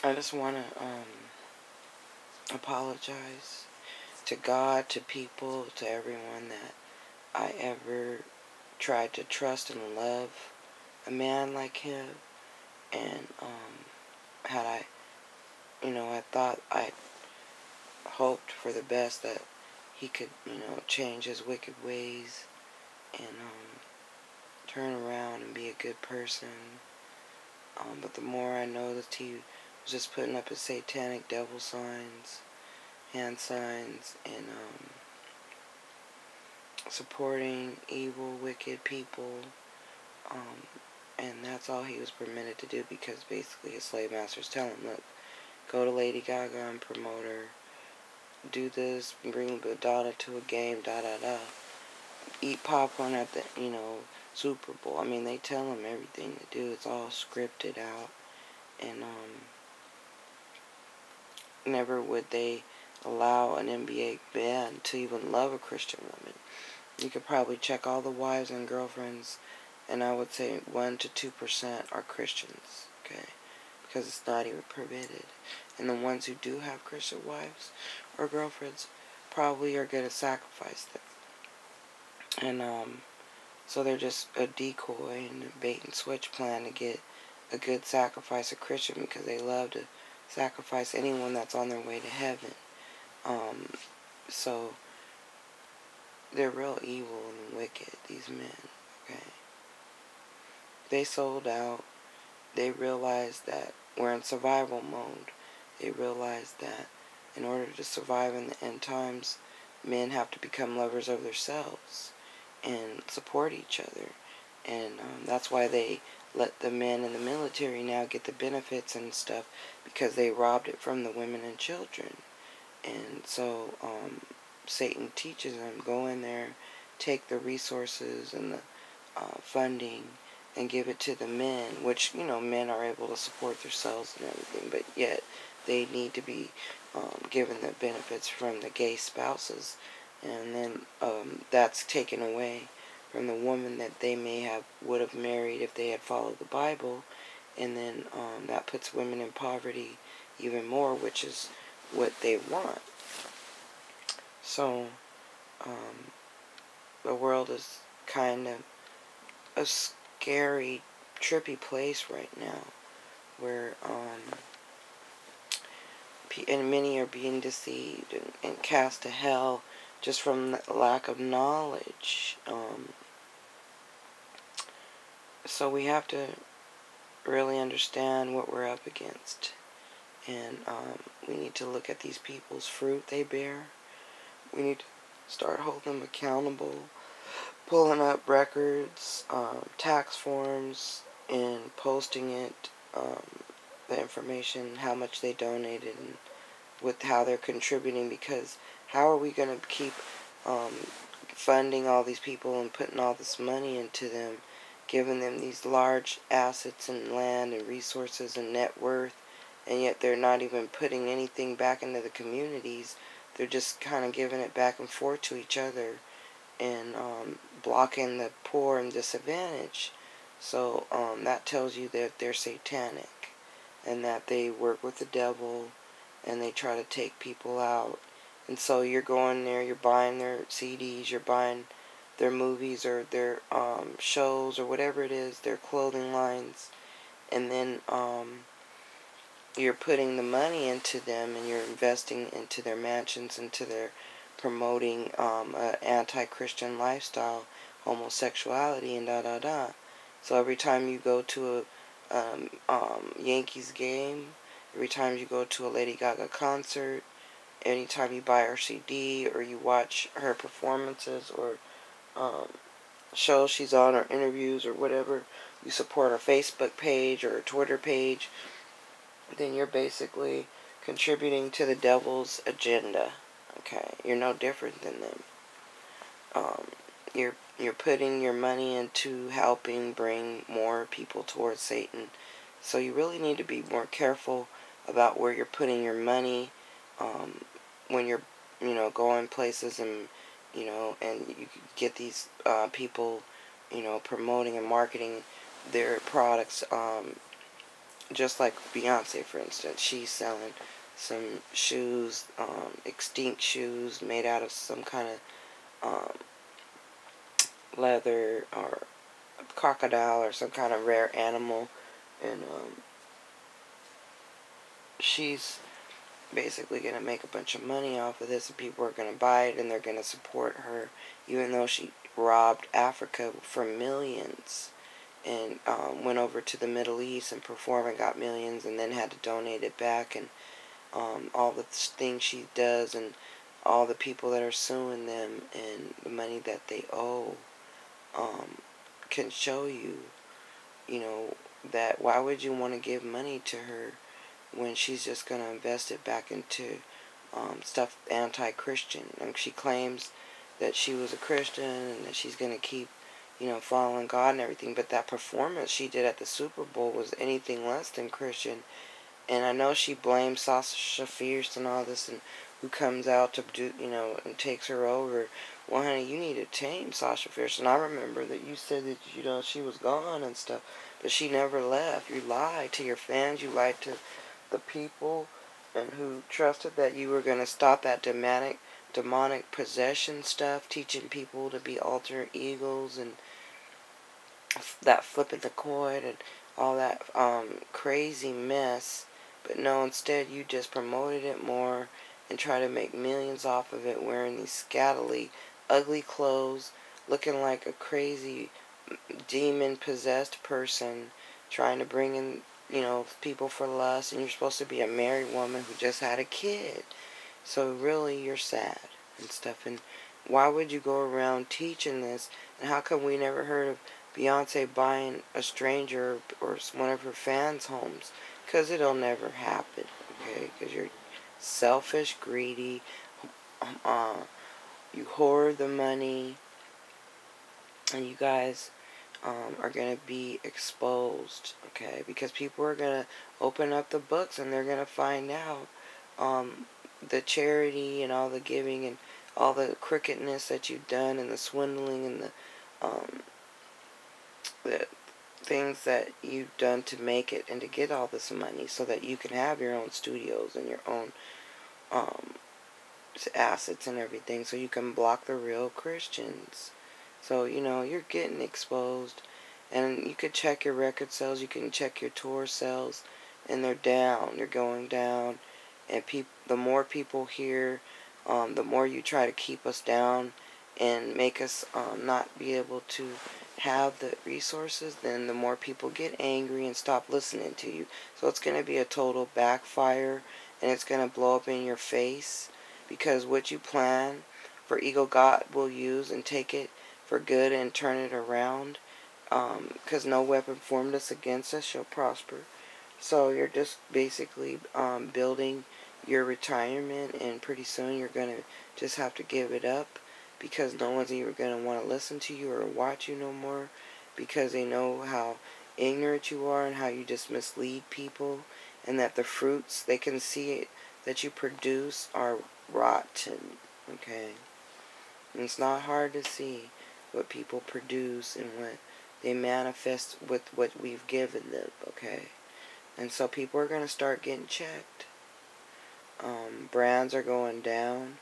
I just want to apologize to God, to people, to everyone that I ever tried to trust and love a man like him. And had I, I thought, I hoped for the best that he could, change his wicked ways and turn around and be a good person. But the more I noticed, he was just putting up his satanic devil signs, hand signs, and supporting evil, wicked people. Um, and that's all he was permitted to do, because basically his slave masters tell him, look, go to Lady Gaga and promote her, do this, bring Madonna to a game, da da da. Eat popcorn at the, Super Bowl. I mean, they tell him everything to do. It's all scripted out. And never would they allow an NBA man to even love a Christian woman. You could probably check all the wives and girlfriends, and I would say 1 to 2% are Christians, okay? Because it's not even permitted. And the ones who do have Christian wives or girlfriends probably are going to sacrifice them. And so they're just a decoy and a bait and switch plan to get a good sacrifice of Christian, because they love to sacrifice anyone that's on their way to heaven. So they're real evil and wicked, these men, okay? They sold out. They realized that we're in survival mode. They realized that in order to survive in the end times, men have to become lovers of themselves and support each other. And that's why they let the men in the military now get the benefits and stuff, because they robbed it from the women and children. And so Satan teaches them, go in there, take the resources and the funding and give it to the men, which, men are able to support themselves and everything, but yet they need to be given the benefits from the gay spouses. And then that's taken away from the woman that they would have married if they had followed the Bible. And then that puts women in poverty even more, which is what they want. So the world is kind of a scary, trippy place right now, where and many are being deceived and cast to hell just from the lack of knowledge. So we have to really understand what we're up against. And we need to look at these people's fruit they bear. We need to start holding them accountable, pulling up records, tax forms, and posting it, the information, how much they donated, and with how they're contributing, because how are we going to keep funding all these people and putting all this money into them, giving them these large assets and land and resources and net worth, and yet they're not even putting anything back into the communities. They're just kind of giving it back and forth to each other, and blocking the poor and disadvantaged. So that tells you that they're satanic, and that they work with the devil, and they try to take people out. And so you're going there, you're buying their CDs, you're buying their movies or their shows or whatever it is, their clothing lines, and then you're putting the money into them, and you're investing into their mansions, into their promoting an anti-Christian lifestyle, homosexuality, and da da da. So every time you go to a Yankees game, every time you go to a Lady Gaga concert, anytime you buy her CD or you watch her performances or shows she's on or interviews or whatever, you support her Facebook page or her Twitter page, then you're basically contributing to the devil's agenda. Okay, you're no different than them. You're putting your money into helping bring more people towards Satan. So you really need to be more careful about where you're putting your money when you're, going places, and and you get these people, promoting and marketing their products just like Beyonce, for instance, she's selling some shoes, extinct shoes made out of some kind of leather or crocodile or some kind of rare animal, and she's basically going to make a bunch of money off of this, and people are going to buy it, and they're going to support her, even though she robbed Africa for millions, and went over to the Middle East and performed and got millions, and then had to donate it back, and all the things she does, and all the people that are suing them, and the money that they owe, can show you, you know, that why would you want to give money to her when she's just going to invest it back into stuff anti-Christian. And she claims that she was a Christian and that she's going to keep, following God and everything. But that performance she did at the Super Bowl was anything less than Christian. And I know she blames Sasha Fierce and all this, and who comes out to do, and takes her over. Well, honey, you need to tame Sasha Fierce. And I remember that you said that, she was gone and stuff, but she never left. You lied to your fans. You lied to the people and who trusted that you were going to stop that demonic possession stuff, teaching people to be alter egos and that flipping the coin and all that crazy mess. But no, instead you just promoted it more and try to make millions off of it, wearing these scantily ugly clothes, looking like a crazy demon-possessed person, trying to bring in, people for lust, and you're supposed to be a married woman who just had a kid. So really, you're sad and stuff. And why would you go around teaching this? And how come we never heard of Beyonce buying a stranger or one of her fans' homes? Because it'll never happen, okay? Because you're selfish, greedy, you hoard the money, and you guys are going to be exposed, okay? Because people are going to open up the books and they're going to find out the charity and all the giving and all the crookedness that you've done, and the swindling and the things that you've done to make it and to get all this money so that you can have your own studios and your own assets and everything, so you can block the real Christians. So, you're getting exposed. And you could check your record sales, you can check your tour sales, and they're down. They're going down. And the more people hear, the more you try to keep us down and make us not be able to have the resources, then the more people get angry and stop listening to you. So it's going to be a total backfire, and it's going to blow up in your face, because what you plan for evil, God will use and take it for good and turn it around, because no weapon formed us against us shall prosper. So you're just basically building your retirement, and pretty soon you're going to just have to give it up, because no one's even going to want to listen to you or watch you no more, because they know how ignorant you are and how you just mislead people, and that the fruits, they can see it, that you produce are rotten, okay? And it's not hard to see what people produce and what they manifest with what we've given them, okay? And so people are going to start getting checked. Brands are going down.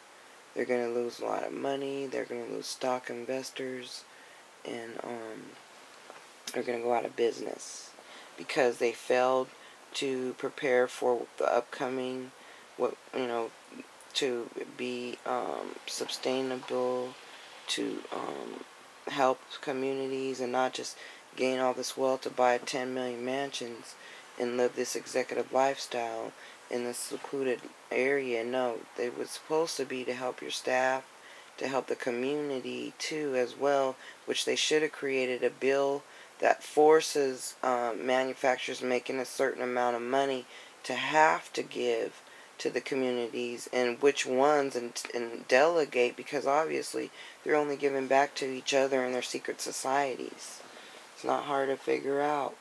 They're going to lose a lot of money. They're going to lose stock investors. And they're going to go out of business because they failed to prepare for the upcoming, to be sustainable, to help communities, and not just gain all this wealth to buy 10 million mansions and live this executive lifestyle in this secluded area. No, they were supposed to be to help your staff, to help the community too as well, which they should have created a bill that forces manufacturers making a certain amount of money to have to give to the communities, and which ones, and delegate, because obviously they're only giving back to each other in their secret societies. It's not hard to figure out.